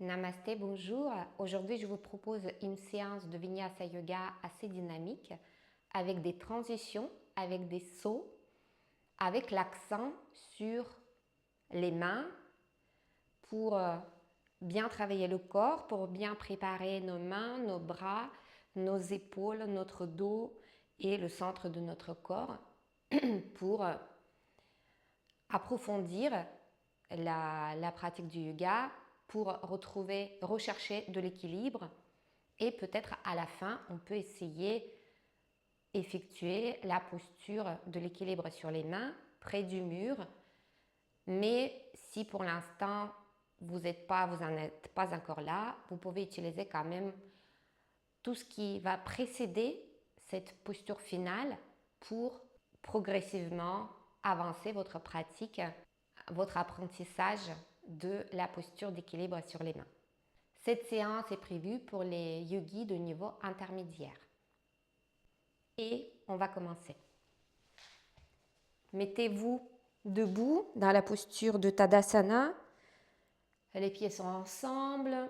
Namasté, bonjour. Aujourd'hui, je vous propose une séance de Vinyasa Yoga assez dynamique avec des transitions, avec des sauts, avec l'accent sur les mains pour bien travailler le corps, pour bien préparer nos mains, nos bras, nos épaules, notre dos et le centre de notre corps pour approfondir la pratique du yoga, pour rechercher de l'équilibre et peut-être à la fin, on peut essayer effectuer la posture de l'équilibre sur les mains près du mur. Mais si pour l'instant, vous n'en êtes pas encore là, vous pouvez utiliser quand même tout ce qui va précéder cette posture finale pour progressivement avancer votre pratique, votre apprentissage de la posture d'équilibre sur les mains. Cette séance est prévue pour les yogis de niveau intermédiaire. Et on va commencer. Mettez-vous debout dans la posture de Tadasana. Les pieds sont ensemble.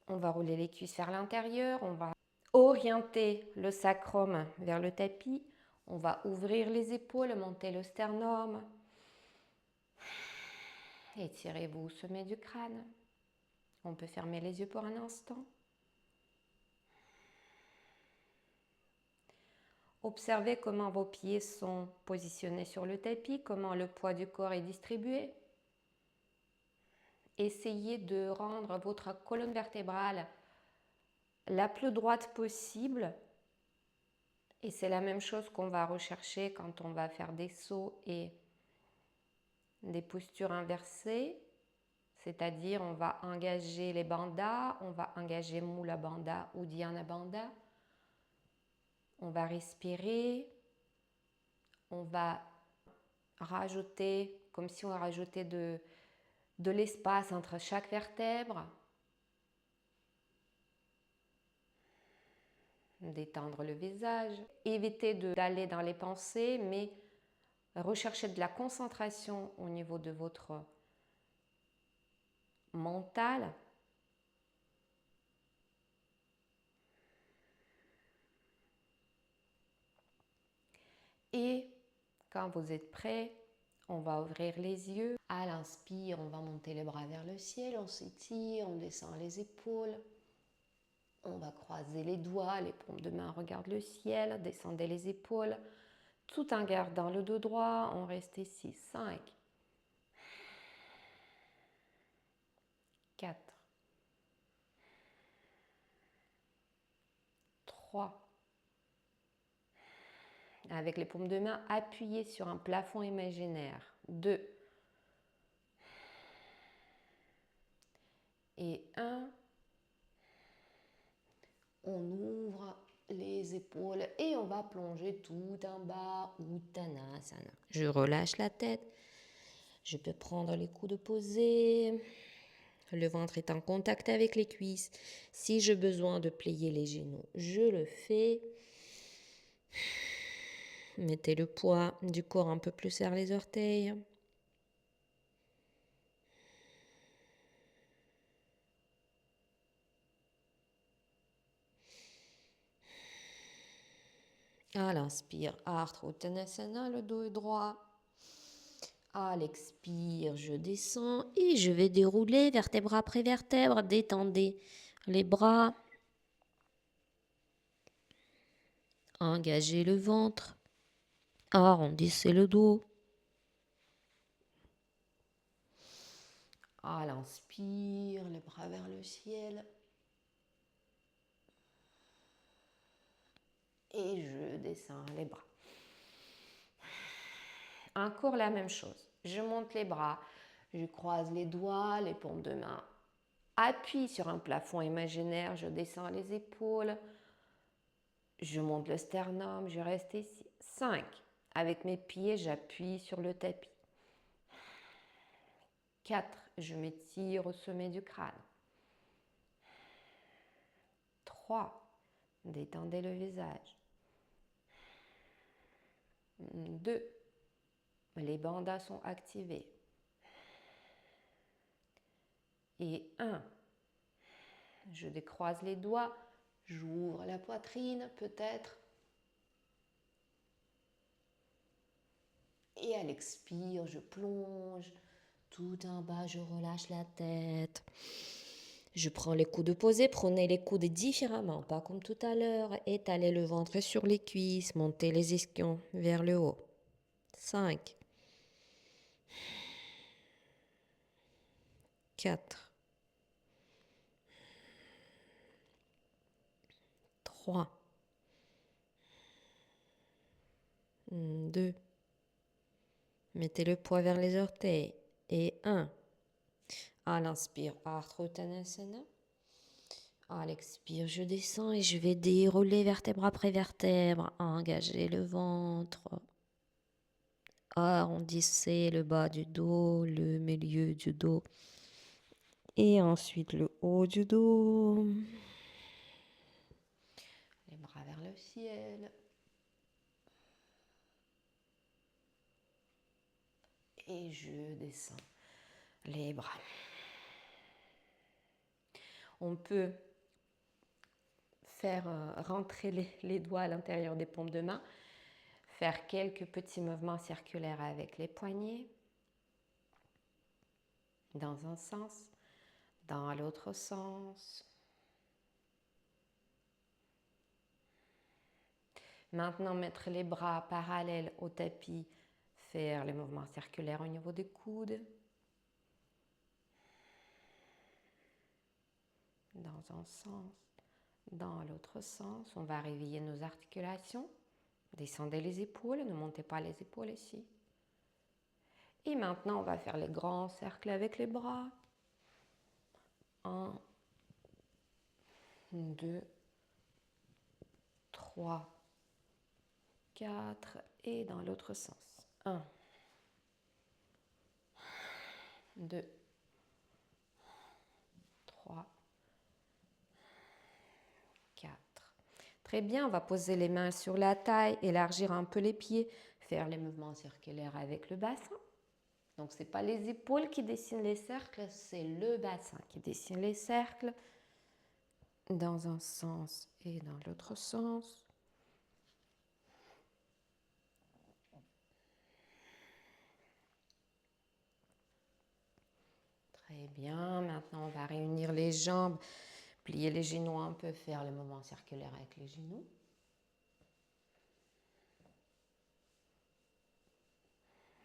On va rouler les cuisses vers l'intérieur. On va orienter le sacrum vers le tapis. On va ouvrir les épaules, monter le sternum. Étirez-vous au sommet du crâne. On peut fermer les yeux pour un instant. Observez comment vos pieds sont positionnés sur le tapis, comment le poids du corps est distribué. Essayez de rendre votre colonne vertébrale la plus droite possible. Et c'est la même chose qu'on va rechercher quand on va faire des sauts et des postures inversées. C'est-à-dire, on va engager les bandhas, on va engager Mula Bandha ou Dhyana Bandha. On va respirer. On va rajouter, comme si on rajoutait de l'espace entre chaque vertèbre. Détendre le visage. Évitez d'aller dans les pensées, mais recherchez de la concentration au niveau de votre mental. Et quand vous êtes prêt, on va ouvrir les yeux. À l'inspire, on va monter les bras vers le ciel, on s'étire, on descend les épaules. On va croiser les doigts, les paumes de main regardent le ciel, descendez les épaules. Tout en gardant le dos droit, on reste ici. 5, 4, 3. Avec les paumes de main appuyées sur un plafond imaginaire. 2. Et 1. On ouvre les épaules et on va plonger tout en bas, Uttanasana. Je relâche la tête. Je peux prendre les coudes posés. Le ventre est en contact avec les cuisses. Si j'ai besoin de plier les genoux, je le fais. Mettez le poids du corps un peu plus vers les orteils. À l'inspire, Ardha Uttanasana, le dos est droit. À l'expire, je descends et je vais dérouler vertèbre après vertèbre. Détendez les bras. Engagez le ventre. Arrondissez le dos. À l'inspire, les bras vers le ciel. Et je descends les bras. Encore la même chose. Je monte les bras, je croise les doigts, les paumes de main. Appuie sur un plafond imaginaire, je descends les épaules. Je monte le sternum, je reste ici. 5. Avec mes pieds, j'appuie sur le tapis. 4. Je m'étire au sommet du crâne. 3. Détendez le visage. 2. Les bandhas sont activés. Et 1. Je décroise les doigts, j'ouvre la poitrine peut-être. Et à l'expire, je plonge tout en bas, je relâche la tête. Je prends les coudes posés, prenez les coudes différemment, pas comme tout à l'heure. Étalez le ventre sur les cuisses, montez les ischions vers le haut. 5, 4, 3, 2, mettez le poids vers les orteils. Et 1. À l'inspire, Ardha Uttanasana. À l'expire, je descends et je vais dérouler vertèbre après vertèbre. Engager le ventre. Arrondissez le bas du dos, le milieu du dos. Et ensuite le haut du dos. Les bras vers le ciel. Et je descends les bras. On peut faire rentrer les doigts à l'intérieur des paumes de main, faire quelques petits mouvements circulaires avec les poignets, dans un sens, dans l'autre sens. Maintenant, mettre les bras parallèles au tapis, faire les mouvements circulaires au niveau des coudes. Dans un sens, dans l'autre sens. On va réveiller nos articulations. Descendez les épaules, ne montez pas les épaules ici. Et maintenant, on va faire les grands cercles avec les bras. 1, 2, 3, 4 et dans l'autre sens. 1, 2, 3, 4. Très bien, on va poser les mains sur la taille, élargir un peu les pieds, faire les mouvements circulaires avec le bassin. Donc, ce n'est pas les épaules qui dessinent les cercles, c'est le bassin qui dessine les cercles dans un sens et dans l'autre sens. Très bien, maintenant on va réunir les jambes, plier les genoux un peu, faire le mouvement circulaire avec les genoux.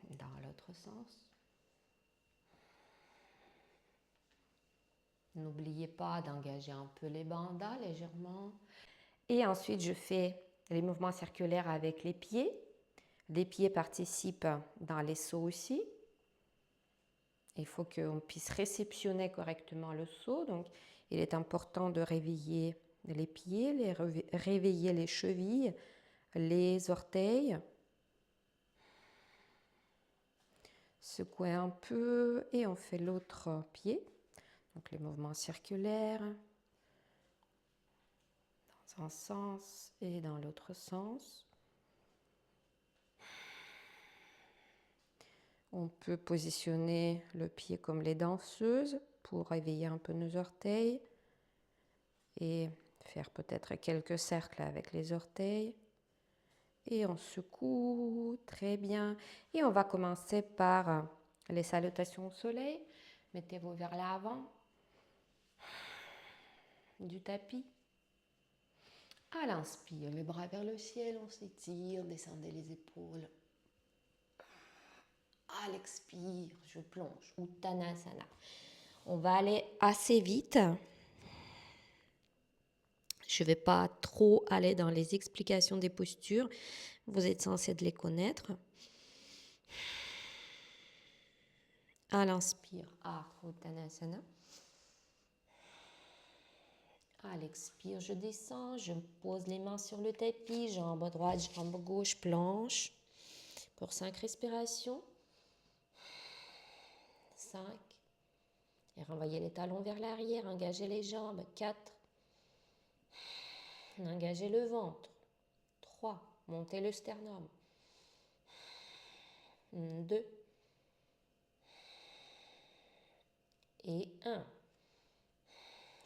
Dans l'autre sens. N'oubliez pas d'engager un peu les bandas légèrement. Et ensuite, je fais les mouvements circulaires avec les pieds. Les pieds participent dans les sauts aussi. Il faut qu'on puisse réceptionner correctement le saut. Donc, il est important de réveiller les pieds, réveiller les chevilles, les orteils. Secouer un peu et on fait l'autre pied. Donc, les mouvements circulaires dans un sens et dans l'autre sens. On peut positionner le pied comme les danseuses pour réveiller un peu nos orteils et faire peut-être quelques cercles avec les orteils. Et on secoue, très bien. Et on va commencer par les salutations au soleil. Mettez-vous vers l'avant du tapis. À l'inspire, les bras vers le ciel, on s'étire, descendez les épaules. À l'expire, je plonge. Uttanasana. On va aller assez vite. Je ne vais pas trop aller dans les explications des postures. Vous êtes censé de les connaître. À l'inspire, Ardha Uttanasana. À l'expire, je descends, je pose les mains sur le tapis, jambe droite, jambe gauche, planche. Pour 5 respirations. 5. Et renvoyez les talons vers l'arrière, engagez les jambes. 4. Engagez le ventre. 3. Montez le sternum. 2. Et 1.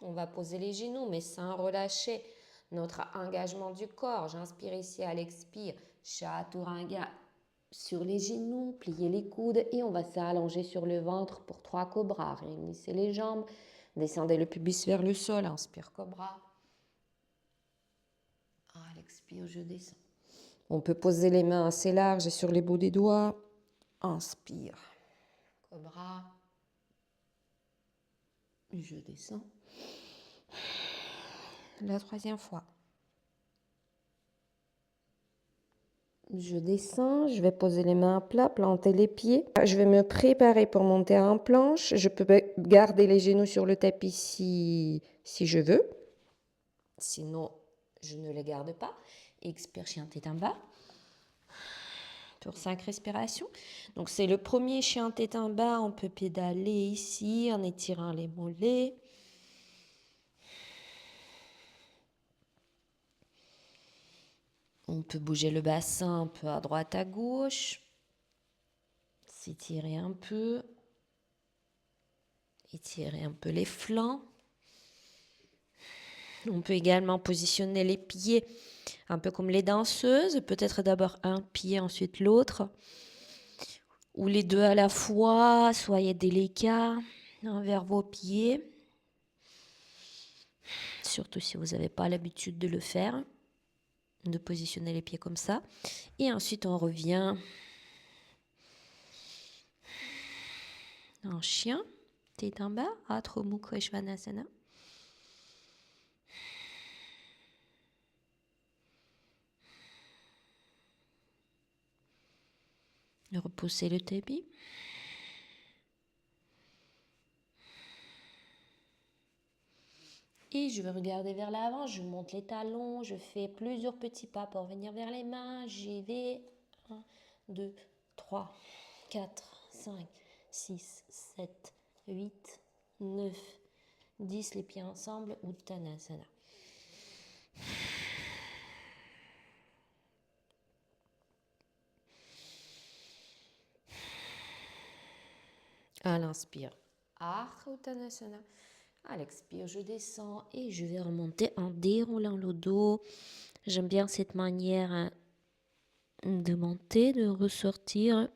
On va poser les genoux, mais sans relâcher notre engagement du corps. J'inspire ici à l'expire. Chaturanga sur les genoux, pliez les coudes et on va s'allonger sur le ventre pour 3 cobras. Réunissez les jambes, descendez le pubis vers le sol. Inspire cobra. À l'expire, je descends. On peut poser les mains assez larges sur les bouts des doigts. Inspire. Cobra. Je descends. La 3e fois. Je descends, je vais poser les mains à plat, planter les pieds. Je vais me préparer pour monter en planche. Je peux garder les genoux sur le tapis si je veux. Sinon, je ne les garde pas. Expire, chien tête en bas. Pour 5 respirations. Donc, c'est le premier chien tête en bas. On peut pédaler ici en étirant les mollets. On peut bouger le bassin un peu à droite, à gauche. S'étirer un peu. Étirer un peu les flancs. On peut également positionner les pieds un peu comme les danseuses. Peut-être d'abord un pied, ensuite l'autre. Ou les deux à la fois. Soyez délicats envers vos pieds. Surtout si vous n'avez pas l'habitude de le faire. De positionner les pieds comme ça. Et ensuite, on revient en chien. Tête en bas. Adho Mukha Svanasana. Repoussez le tapis. Et je vais regarder vers l'avant, je monte les talons, je fais plusieurs petits pas pour venir vers les mains. J'y vais. 1, 2, 3, 4, 5, 6, 7, 8, 9, 10. Les pieds ensemble. Uttanasana. À l'inspire, Ardha Uttanasana. À l'expire, je descends et je vais remonter en déroulant le dos. J'aime bien cette manière de monter, de ressortir,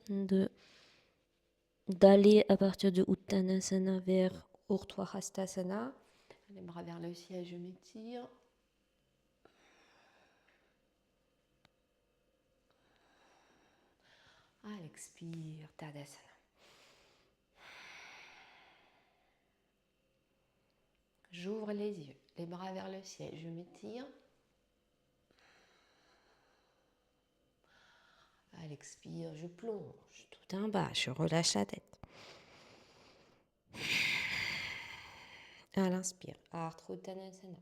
d'aller à partir de Uttanasana vers Urdhva Hastasana. Les bras vers le ciel, je m'étire. À l'expire, Tadasana. J'ouvre les yeux, les bras vers le ciel, je m'étire. À l'expire, je plonge tout en bas, je relâche la tête. À l'inspire, Ardha Uttanasana.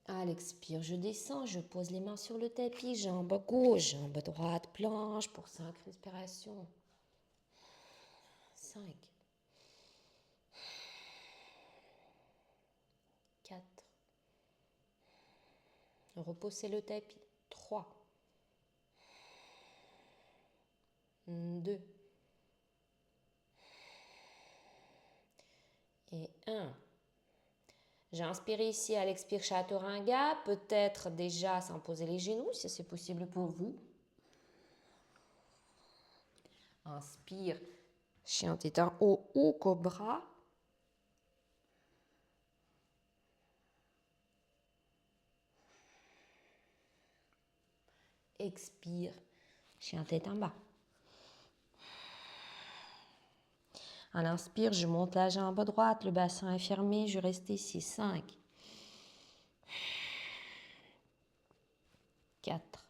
À l'expire, je descends, je pose les mains sur le tapis, jambe gauche, jambe droite, planche pour 5 respirations. 5. 4. Reposez le tapis. 3. 2. Et 1. J'inspire ici à l'expire Chaturanga, peut-être déjà sans poser les genoux, si c'est possible pour vous. Inspire, chien tête en haut ou cobra. Expire, chien tête en bas. À l'inspire, je monte la jambe droite, le bassin est fermé, je reste ici. 5. 4.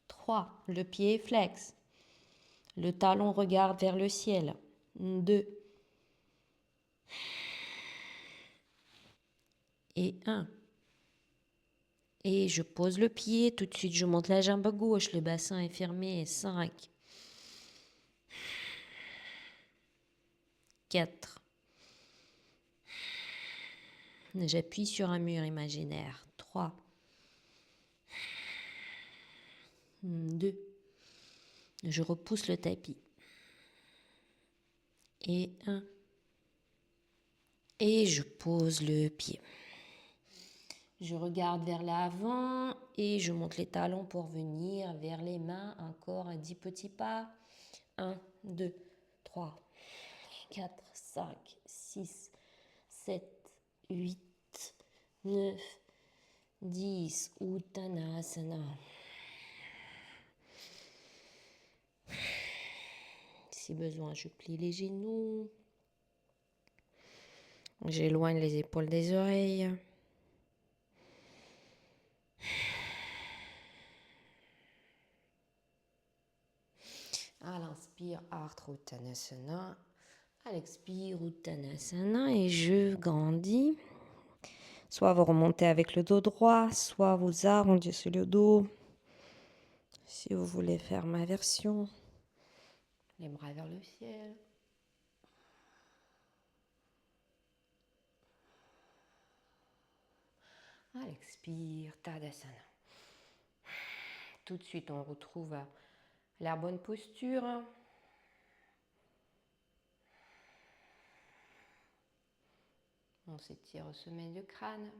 3. Le pied est flex. Le talon regarde vers le ciel. 2. Et 1. Et je pose le pied, tout de suite je monte la jambe gauche, le bassin est fermé. 5. 4. J'appuie sur un mur imaginaire. 3. 2. Je repousse le tapis. et 1. Et je pose le pied. Je regarde vers l'avant et je monte les talons pour venir vers les mains. Encore 10 petits pas. 1, 2, 3, 4, 5, 6, 7, 8, 9, 10. Uttanasana. Si besoin, je plie les genoux. J'éloigne les épaules des oreilles. À l'inspire, Ardha Uttanasana. À l'expire, Uttanasana. Et je grandis. Soit vous remontez avec le dos droit, soit vous arrondissez le dos. Si vous voulez faire ma version. Les bras vers le ciel. À l'expire, Tadasana. Tout de suite, on retrouve la bonne posture. On s'étire au sommet du crâne.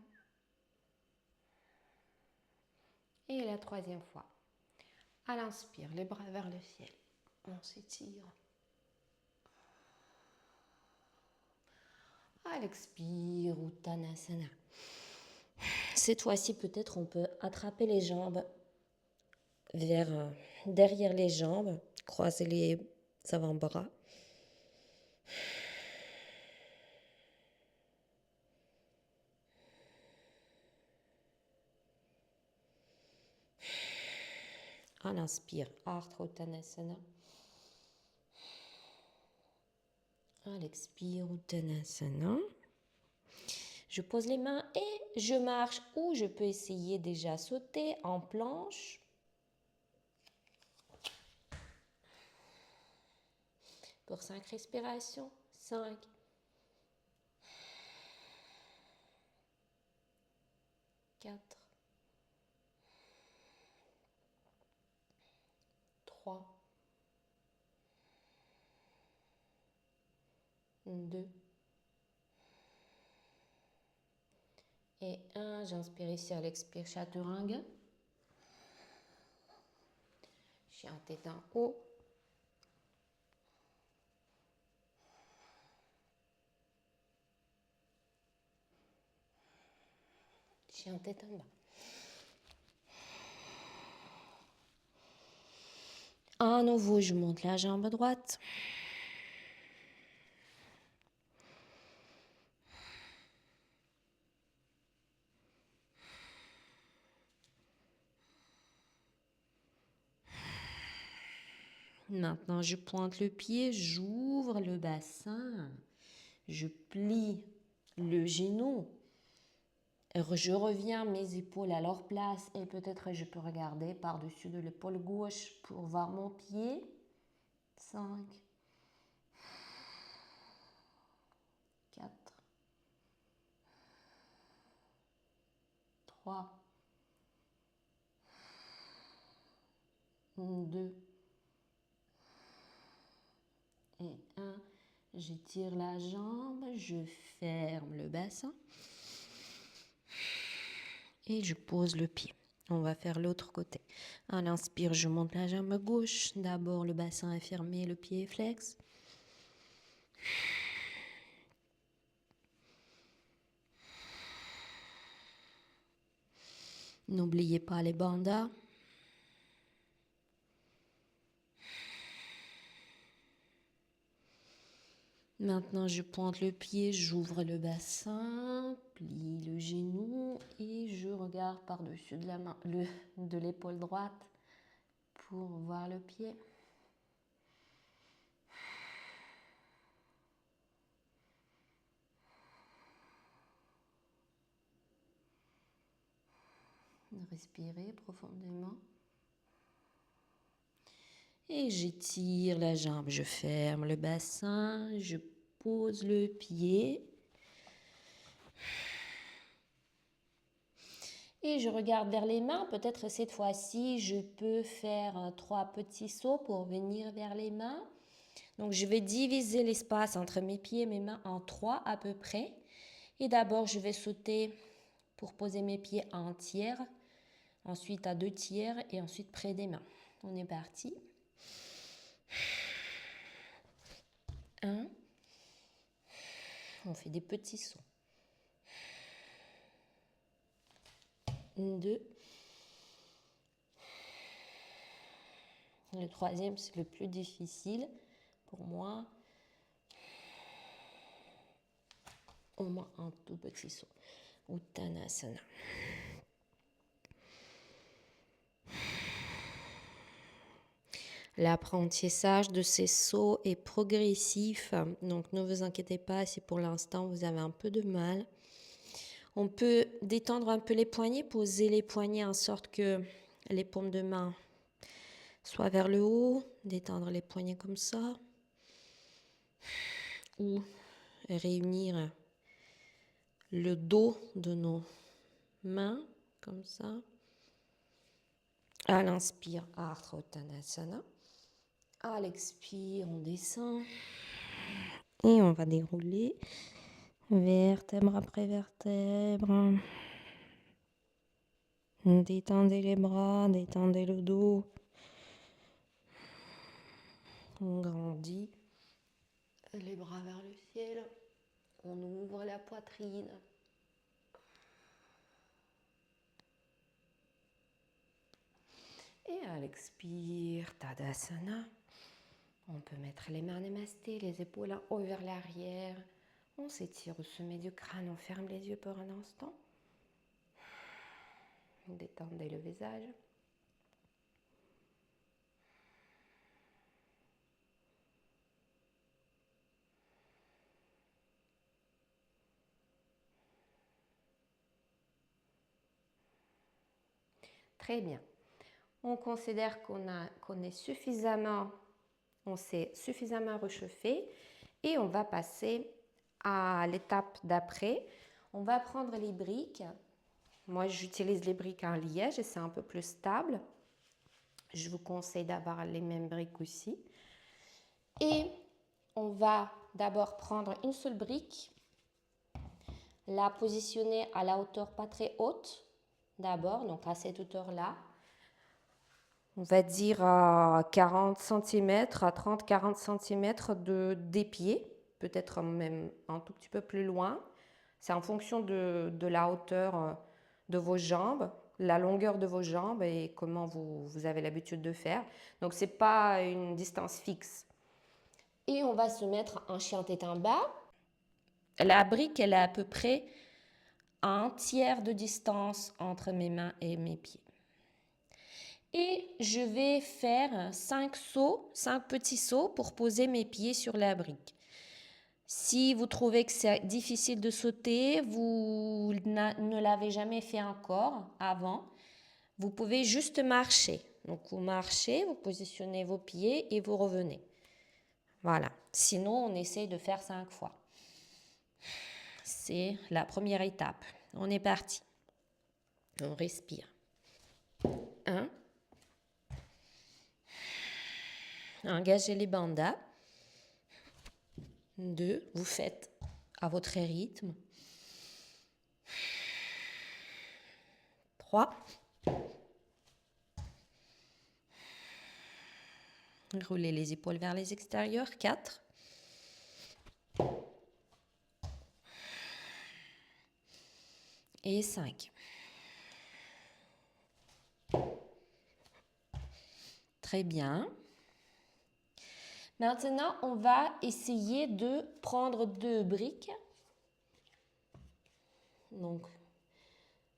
Et la troisième fois. À l'inspire, les bras vers le ciel. On s'étire. À l'expire, Uttanasana. Cette fois-ci, peut-être on peut attraper les jambes vers derrière les jambes, croiser les avant-bras. À l'inspire, Ardha Uttanasana. À l'expire, Uttanasana. Je pose les mains et je marche, ou je peux essayer déjà sauter en planche. Pour 5 respirations. 5. 4. 3. 2. Et 1. J'inspire ici à l'expire, chaturanga. Chien tête en haut. Chien tête en bas. À nouveau, je monte la jambe droite. Maintenant, je pointe le pied, j'ouvre le bassin, je plie le genou. Je reviens mes épaules à leur place et peut-être je peux regarder par-dessus de l'épaule gauche pour voir mon pied. 5, 4, 3, 2 et 1. J'étire la jambe, je ferme le bassin et je pose le pied. On va faire l'autre côté. À l'inspire, je monte la jambe gauche. D'abord, le bassin est fermé, le pied est flex. N'oubliez pas les bandas. Maintenant, je pointe le pied, j'ouvre le bassin, plie le genou et je regarde par-dessus de la main, de l'épaule droite pour voir le pied. Respirez profondément. Et j'étire la jambe, je ferme le bassin, je pose le pied. Et je regarde vers les mains. Peut-être cette fois-ci, je peux faire 3 petits sauts pour venir vers les mains. Donc, je vais diviser l'espace entre mes pieds et mes mains en 3 à peu près. Et d'abord, je vais sauter pour poser mes pieds à 1 tiers, ensuite à 2 tiers et ensuite près des mains. On est parti. 1. On fait des petits sauts. 2. Le troisième, c'est le plus difficile pour moi. Au moins un tout petit saut. Uttanasana. L'apprentissage de ces sauts est progressif, donc ne vous inquiétez pas si pour l'instant vous avez un peu de mal. On peut détendre un peu les poignets, poser les poignets en sorte que les paumes de main soient vers le haut, détendre les poignets comme ça, ou réunir le dos de nos mains comme ça. À l'inspire, Ardha Uttanasana. À l'expire, on descend et on va dérouler vertèbre après vertèbre. Détendez les bras, détendez le dos. On grandit les bras vers le ciel. On ouvre la poitrine. Et à l'expire, Tadasana. On peut mettre les mains namasté, les épaules en haut vers l'arrière. On s'étire au sommet du crâne, on ferme les yeux pour un instant. Détendez le visage. Très bien. On considère qu'on s'est suffisamment réchauffé et on va passer à l'étape d'après. On va prendre les briques. Moi, j'utilise les briques en liège et c'est un peu plus stable. Je vous conseille d'avoir les mêmes briques aussi. Et on va d'abord prendre une seule brique, la positionner à la hauteur pas très haute, d'abord, donc à cette hauteur-là. On va dire à 40 cm, à 30-40 cm des pieds, peut-être même un tout petit peu plus loin. C'est en fonction de la hauteur de vos jambes, la longueur de vos jambes et comment vous avez l'habitude de faire. Donc, ce n'est pas une distance fixe. Et on va se mettre en chien tête en bas. La brique, elle est à peu près à 1 tiers de distance entre mes mains et mes pieds. Et je vais faire 5 petits sauts pour poser mes pieds sur la brique. Si vous trouvez que c'est difficile de sauter, vous ne l'avez jamais fait encore avant, vous pouvez juste marcher. Donc vous marchez, vous positionnez vos pieds et vous revenez. Voilà. Sinon, on essaie de faire 5 fois. C'est la première étape. On est parti. On respire. 1. Engagez les bandas. 2. Vous faites à votre rythme. 3. Roulez les épaules vers les extérieurs. 4. Et 5. Très bien. Maintenant, on va essayer de prendre 2 briques. Donc,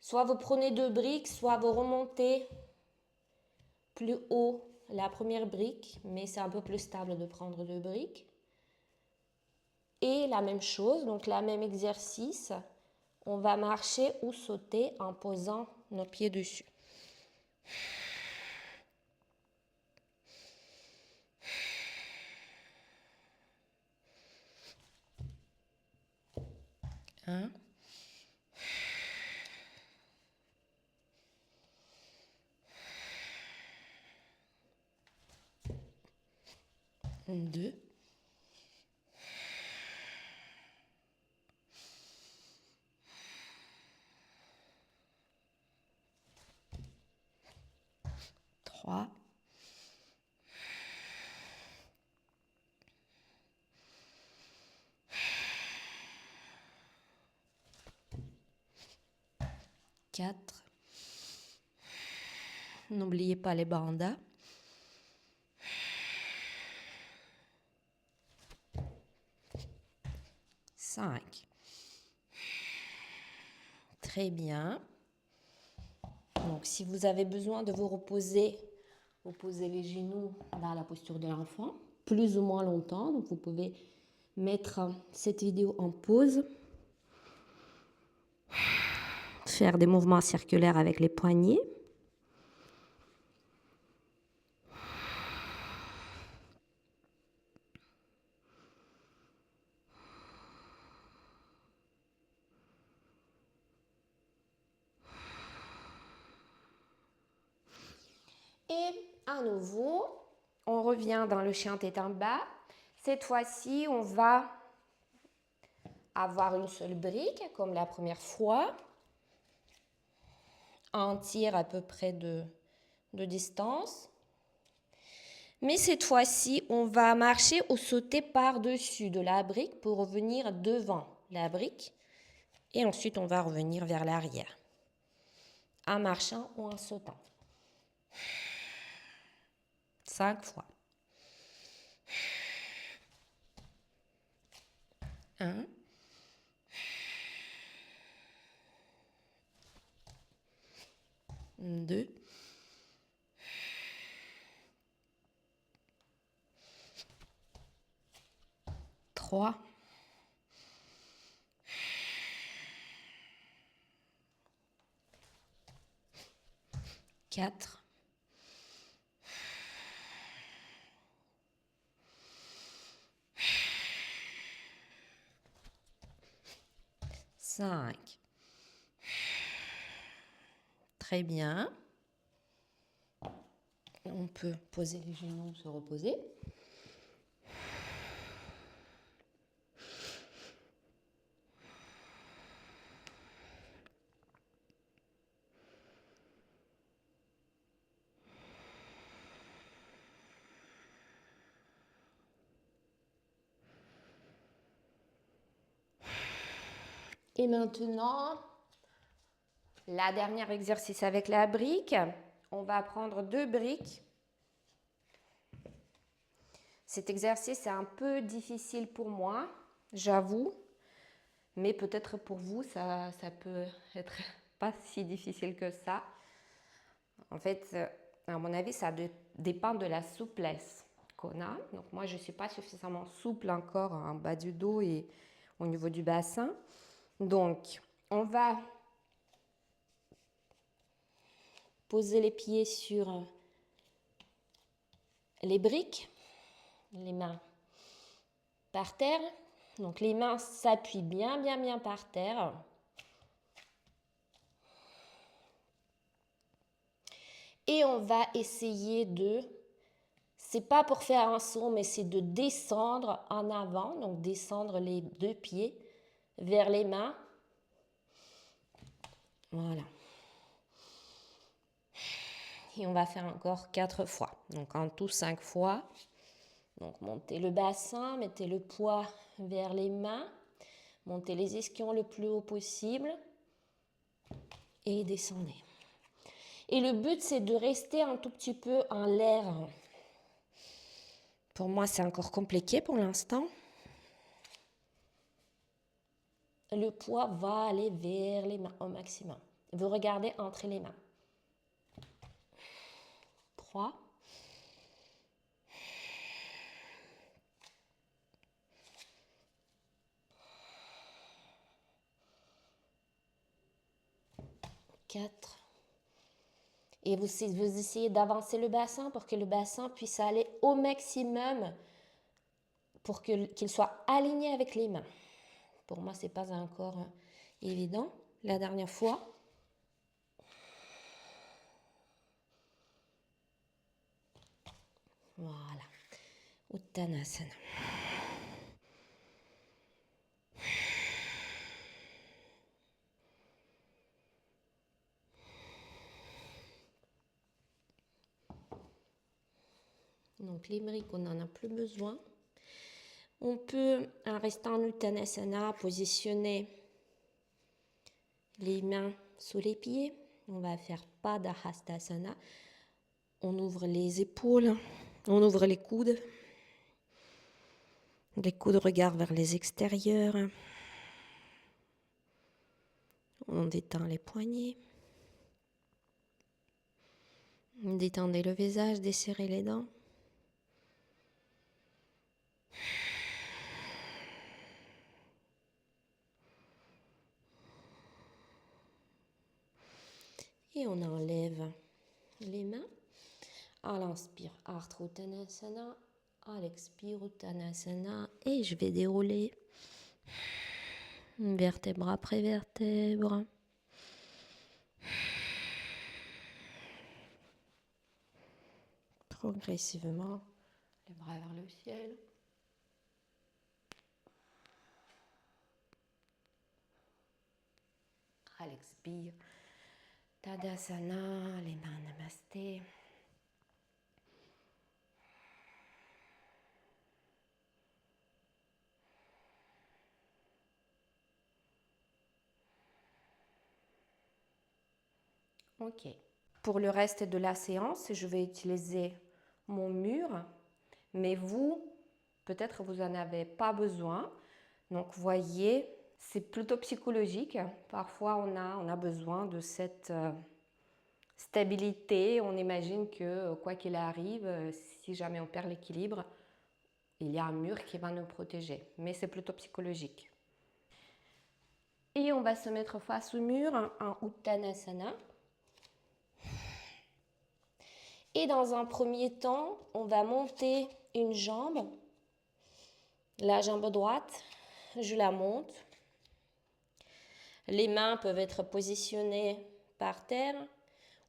soit vous prenez 2 briques, soit vous remontez plus haut la première brique, mais c'est un peu plus stable de prendre 2 briques. Et la même chose, donc la même exercice, on va marcher ou sauter en posant nos pieds dessus. Un. 2. 3, 4. N'oubliez pas les bandas. 5. Très bien. Donc, si vous avez besoin de vous reposer, vous posez les genoux dans la posture de l'enfant, plus ou moins longtemps. Donc, vous pouvez mettre cette vidéo en pause. Faire des mouvements circulaires avec les poignets. Et à nouveau, on revient dans le chien tête en bas. Cette fois-ci, on va avoir une seule brique, comme la première fois. Un tir à peu près de distance. Mais cette fois-ci, on va marcher ou sauter par-dessus de la brique pour revenir devant la brique. Et ensuite, on va revenir vers l'arrière, en marchant ou en sautant. 5 fois. 1. 2. 3. 4. 5. Très bien. On peut poser les genoux, se reposer. Et maintenant, la dernière exercice avec la brique. On va prendre 2 briques. Cet exercice est un peu difficile pour moi, j'avoue. Mais peut-être pour vous, ça peut être pas si difficile que ça. En fait, à mon avis, ça dépend de la souplesse qu'on a. Donc moi, je ne suis pas suffisamment souple encore en bas du dos et au niveau du bassin. Donc, on va poser les pieds sur les briques, les mains par terre. Donc les mains s'appuient bien par terre. Et on va essayer c'est pas pour faire un saut, mais c'est de descendre en avant, donc descendre les 2 pieds vers les mains. Voilà. Et on va faire encore 4 fois. Donc en tout 5 fois. Donc montez le bassin, mettez le poids vers les mains, montez les ischions le plus haut possible et descendez. Et le but, c'est de rester un tout petit peu en l'air. Pour moi, c'est encore compliqué pour l'instant. Le poids va aller vers les mains au maximum. Vous regardez entre les mains. 3. 4. Et vous essayez d'avancer le bassin pour que le bassin puisse aller au maximum pour qu'il soit aligné avec les mains. Pour moi, ce n'est pas encore évident. La dernière fois. Voilà. Uttanasana. Donc les briques, on n'en a plus besoin. On peut, en restant en Uttanasana, positionner les mains sous les pieds. On va faire Pada Hastasana. On ouvre les épaules, on ouvre les coudes. Les coudes regardent vers les extérieurs. On détend les poignets. Détendez le visage, desserrez les dents. Et on enlève les mains. À l'inspire, Ardha Uttanasana. À l'expire, Uttanasana. Et je vais dérouler vertèbre après vertèbre. Progressivement, les bras vers le ciel. À l'expire, Tadasana, les mains namasté. Ok. Pour le reste de la séance, je vais utiliser mon mur, mais vous, peut-être vous n'en avez pas besoin. Donc, voyez, c'est plutôt psychologique. Parfois, on a besoin de cette stabilité. On imagine que quoi qu'il arrive, si jamais on perd l'équilibre, il y a un mur qui va nous protéger. Mais c'est plutôt psychologique. Et on va se mettre face au mur en Uttanasana. Et dans un premier temps, on va monter une jambe. La jambe droite, je la monte. Les mains peuvent être positionnées par terre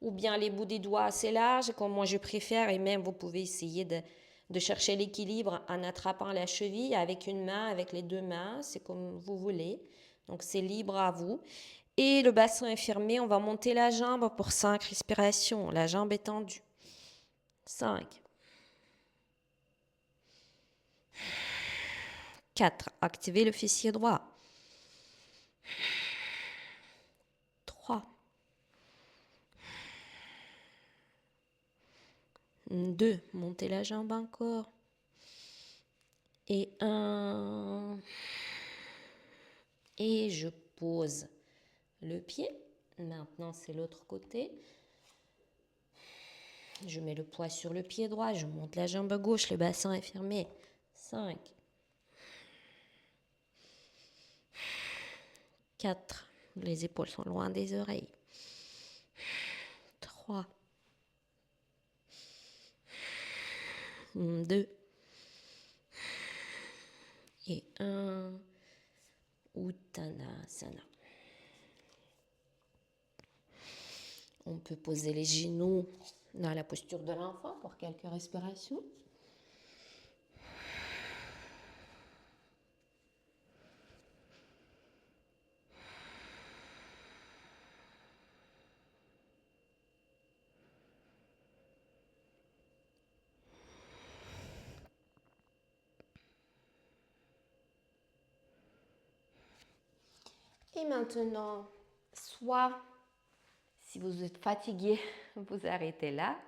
ou bien les bouts des doigts assez larges, comme moi je préfère. Et même vous pouvez essayer de chercher l'équilibre en attrapant la cheville avec une main, avec les deux mains. C'est comme vous voulez. Donc c'est libre à vous. Et le bassin est fermé. On va monter la jambe pour 5 respirations. La jambe est tendue. 5. 4. Activez le fessier droit. 3. 2. Montez la jambe encore. Et 1. Et je pose le pied. Maintenant, c'est l'autre côté. Je mets le poids sur le pied droit. Je monte la jambe gauche. Le bassin est fermé. 5. 4. Les épaules sont loin des oreilles. 3. 2. Et 1. Uttanasana. On peut poser les genoux dans la posture de l'enfant pour quelques respirations. Et maintenant, soit si vous êtes fatigué, vous arrêtez là.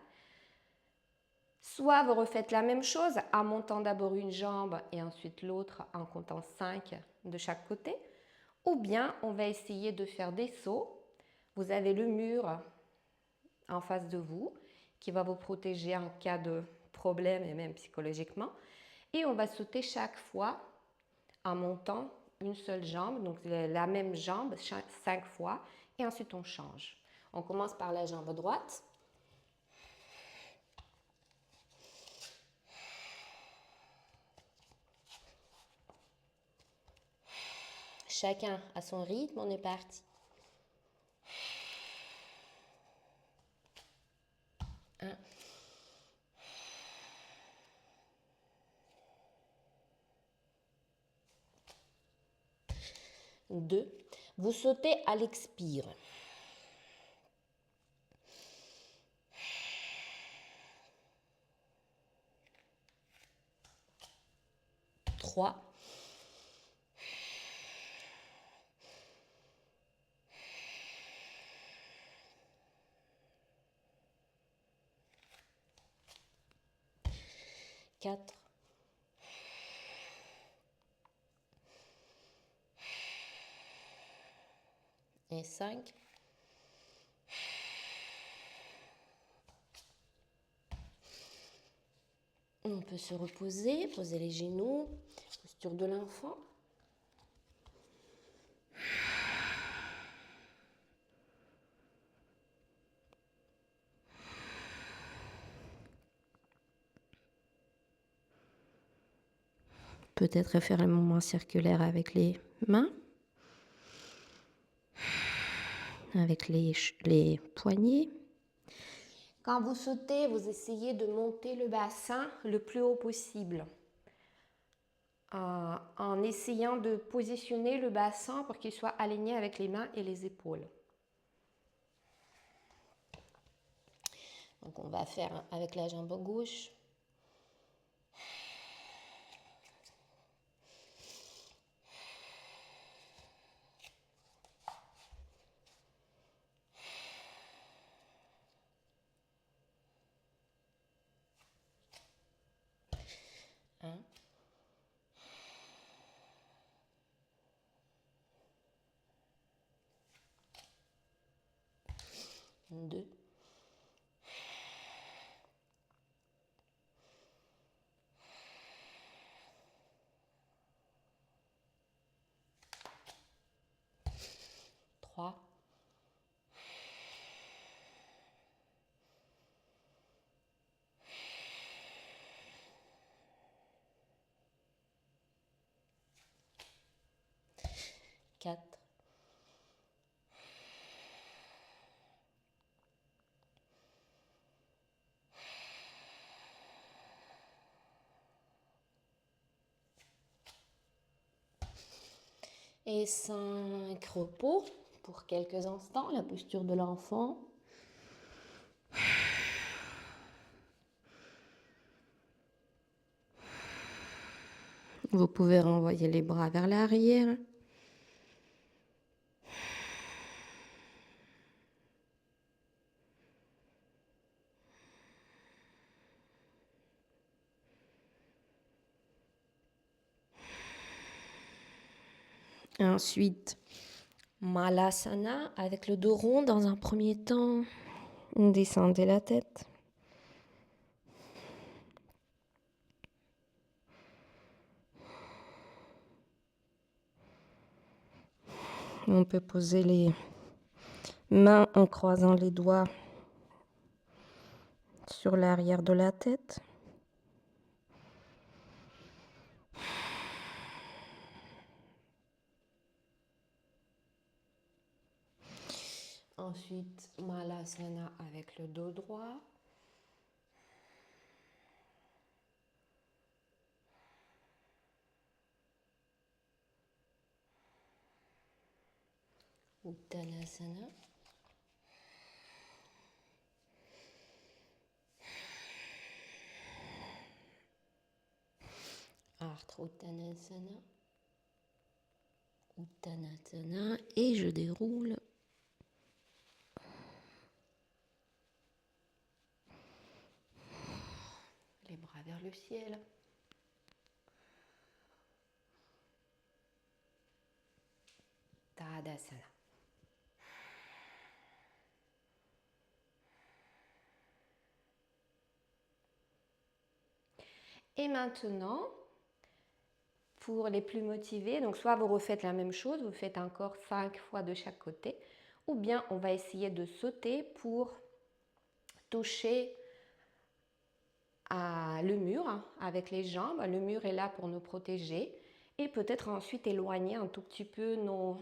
Soit vous refaites la même chose en montant d'abord une jambe et ensuite l'autre en comptant 5 de chaque côté. Ou bien on va essayer de faire des sauts. Vous avez le mur en face de vous qui va vous protéger en cas de problème et même psychologiquement. Et on va sauter chaque fois en montant une seule jambe, donc la même jambe 5 fois, et ensuite on change. On commence par la jambe droite. Chacun à son rythme, on est parti. 1. 2. Vous sautez à l'expire. 3. Quatre. Et 5. On peut se reposer, poser les genoux, posture de l'enfant. Peut-être faire un mouvement circulaire avec les mains, avec les poignets. Quand vous sautez, vous essayez de monter le bassin le plus haut possible. En essayant de positionner le bassin pour qu'il soit aligné avec les mains et les épaules. Donc on va faire avec la jambe gauche. Un. 2. 3. 4. 5 repos pour quelques instants, la posture de l'enfant. Vous pouvez renvoyer les bras vers l'arrière. Ensuite, Malasana avec le dos rond. Dans un premier temps, descendez la tête. On peut poser les mains en croisant les doigts sur l'arrière de la tête. Ensuite, Malasana avec le dos droit. Uttanasana. Ardha Uttanasana. Uttanasana. Et je déroule. Les bras vers le ciel. Tadasana. Et maintenant, pour les plus motivés, donc soit vous refaites la même chose, vous faites encore 5 fois de chaque côté, ou bien on va essayer de sauter pour toucher le mur avec les jambes. Le mur est là pour nous protéger et peut-être ensuite éloigner un tout petit peu nos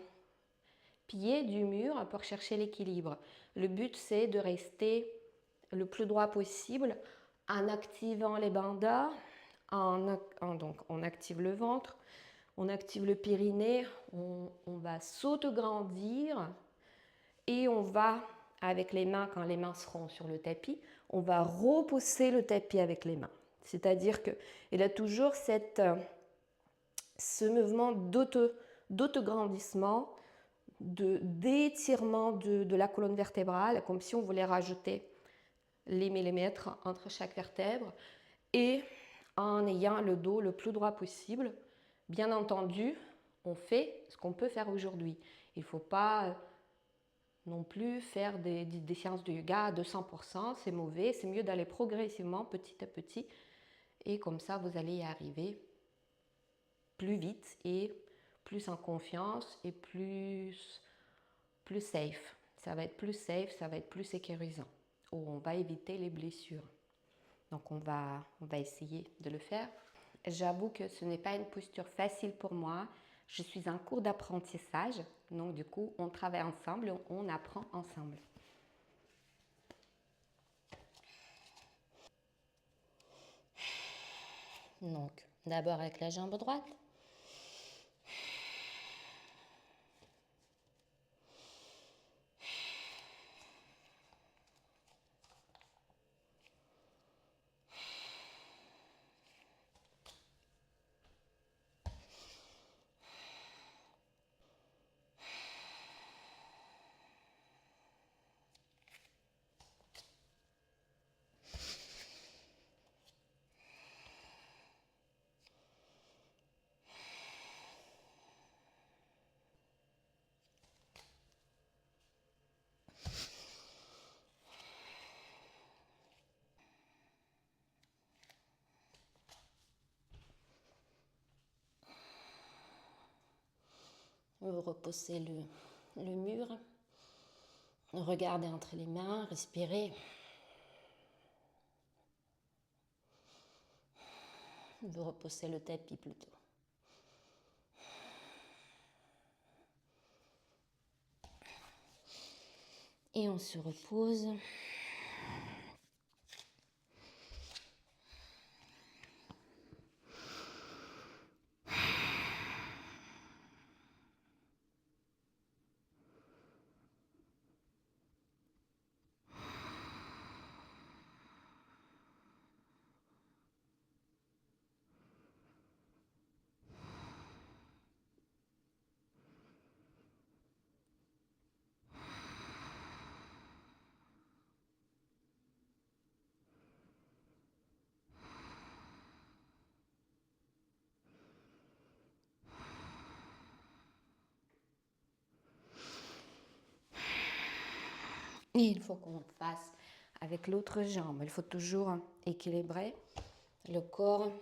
pieds du mur pour chercher l'équilibre. Le but, c'est de rester le plus droit possible en activant les bandas. Donc on active le ventre, on active le périnée, on va s'auto-grandir et on va, avec les mains, quand les mains seront sur le tapis, on va repousser le tapis avec les mains. C'est-à-dire qu'il a toujours cette ce mouvement d'autograndissement, d'étirement de la colonne vertébrale, comme si on voulait rajouter les millimètres entre chaque vertèbre, et en ayant le dos le plus droit possible. Bien entendu, on fait ce qu'on peut faire aujourd'hui. Il ne faut pas non plus faire des séances de yoga à 200%, c'est mauvais, c'est mieux d'aller progressivement, petit à petit, et comme ça vous allez y arriver plus vite et plus en confiance et plus safe. Ça va être plus safe, ça va être plus sécurisant. On va éviter les blessures. Donc on va essayer de le faire. J'avoue que ce n'est pas une posture facile pour moi. Je suis en cours d'apprentissage, donc du coup on travaille ensemble, on apprend ensemble. Donc d'abord avec la jambe droite. Vous repoussez le mur. Regardez entre les mains, respirez. Vous repoussez le tapis plutôt. Et on se repose. Et il faut qu'on fasse avec l'autre jambe. Il faut toujours équilibrer le corps.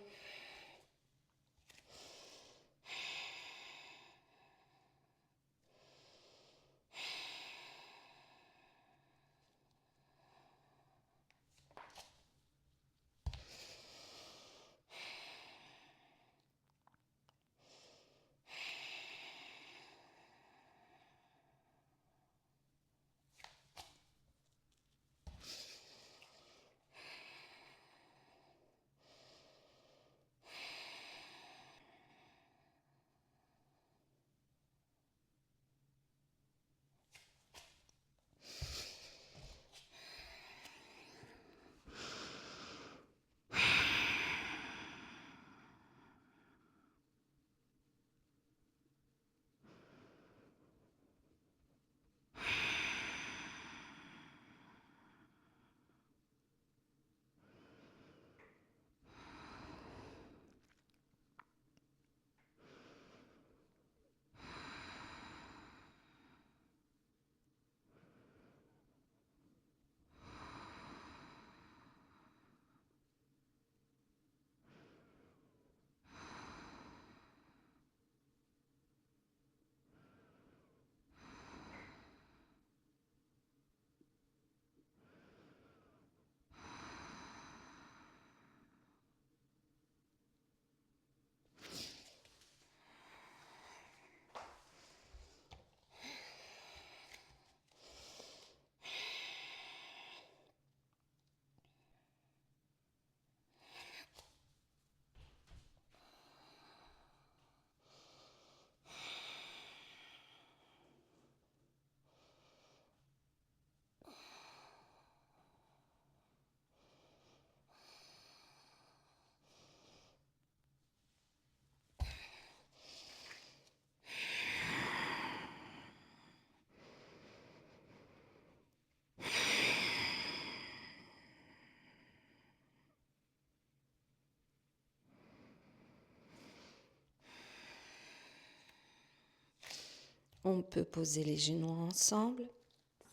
On peut poser les genoux ensemble,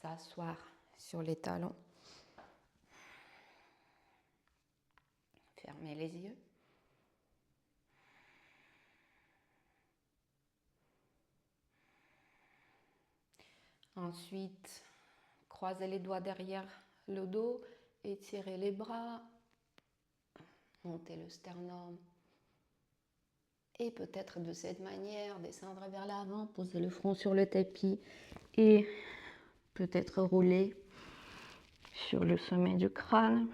s'asseoir sur les talons, fermer les yeux. Ensuite, croisez les doigts derrière le dos, étirez les bras, montez le sternum. Et peut-être de cette manière, descendre vers l'avant, poser le front sur le tapis et peut-être rouler sur le sommet du crâne.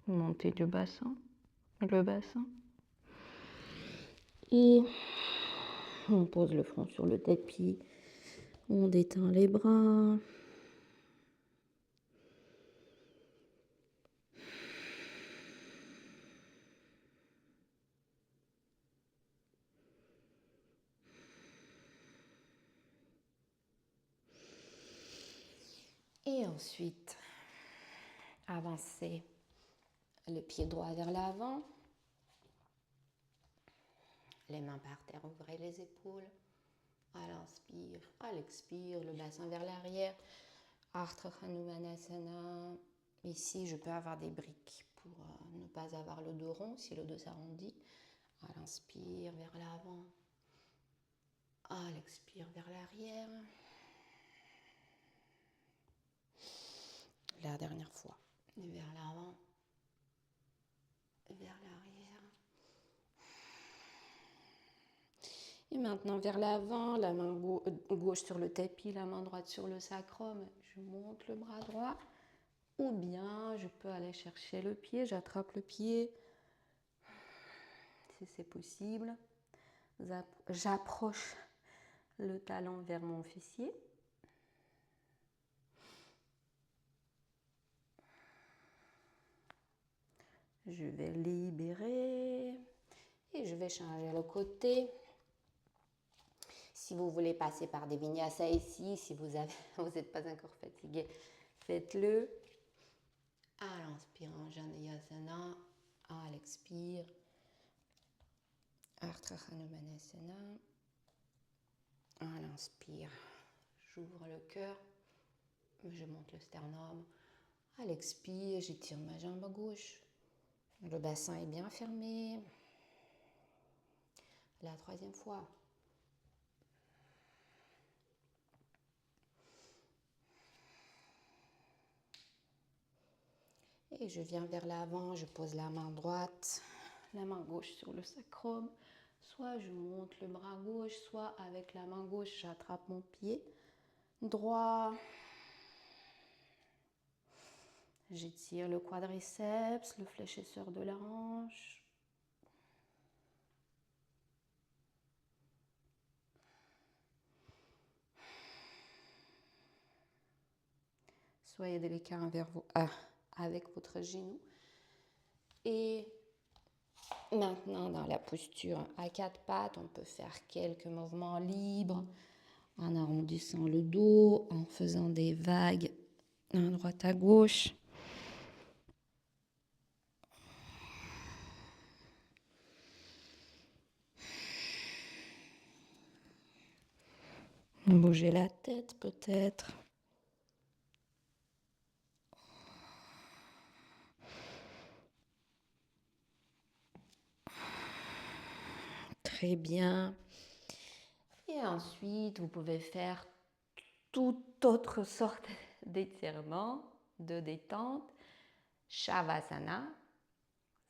Monter le bassin. Et on pose le front sur le tapis. On détend les bras. Et ensuite, avancer le pied droit vers l'avant. Les mains par terre, ouvrez les épaules. À l'inspire, à l'expire, le bassin vers l'arrière. Ardha Hanumanasana. Ici, je peux avoir des briques pour ne pas avoir le dos rond, si le dos s'arrondit. À l'inspire, vers l'avant. À l'expire, vers l'arrière. La dernière fois. Vers l'avant. Vers l'arrière. Et maintenant vers l'avant, la main gauche sur le tapis, la main droite sur le sacrum. Je monte le bras droit. Ou bien je peux aller chercher le pied, j'attrape le pied. Si c'est possible. J'approche le talon vers mon fessier. Je vais libérer et je vais changer le côté. Si vous voulez passer par des vinyasa ici, si vous n'êtes pas encore fatigué, faites-le. À l'inspire, Janayasana. À l'expire, Ardha Hanumanasana. À l'inspire, j'ouvre le cœur, je monte le sternum. À l'expire, j'étire ma jambe gauche. Le bassin est bien fermé. La troisième fois. Et je viens vers l'avant, je pose la main droite, la main gauche sur le sacrum. Soit je monte le bras gauche, soit avec la main gauche, j'attrape mon pied droit. J'étire le quadriceps, le fléchisseur de la hanche. Soyez délicat avec votre genou. Et maintenant, dans la posture à quatre pattes, on peut faire quelques mouvements libres en arrondissant le dos, en faisant des vagues à droite à gauche. Bouger la tête peut-être. Très bien. Et ensuite, vous pouvez faire toute autre sorte d'étirement, de détente. Shavasana,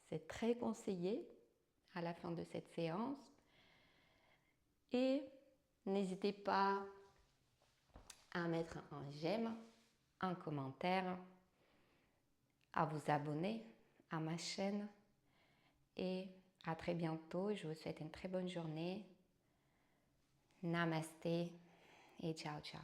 c'est très conseillé à la fin de cette séance. Et n'hésitez pas à mettre un j'aime, un commentaire, à vous abonner à ma chaîne. Et à très bientôt. Je vous souhaite une très bonne journée. Namasté et ciao ciao.